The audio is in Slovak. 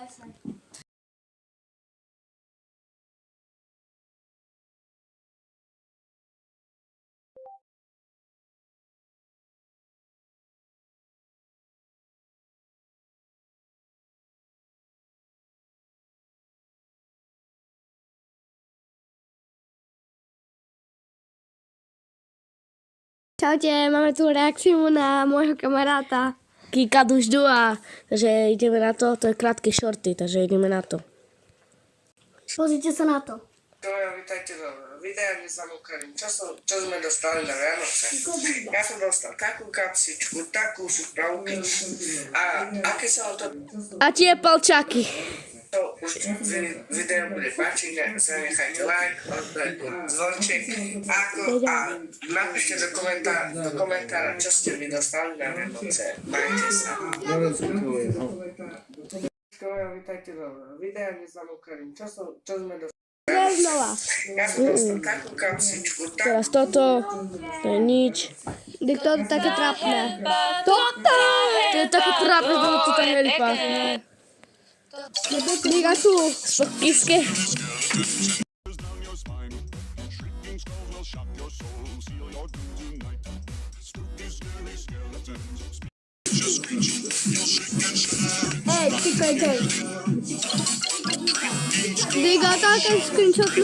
jasne. Čaute, máme tu reakciu na môjho kamaráta. Kika Duždua, takže ideme na to, to je krátke shorty, takže ideme na to. Pozrite sa na to. Vítajte do videa, dnes vám ukážem, čo sme dostali na Vianoce. Ja som dostal takú kapsičku, takú súpravky a aké sa vám to A tie palčaky. už video bude páčiť, zanechajte like, zvonček a napíšte do komentára, čo ste vy dostali na Vianoce. Majte sa. Vítajte do videa, dnes vám ukážem, čo sme dostali. Znova. Ja som dostal takú kapsičku, Teraz toto, to je nič. Dek to je také trápne. Toto! To je také trápne, to tam nelípa. Diga tu. Spokíske. Ej, ty kajďaj. Diga, také screenshot.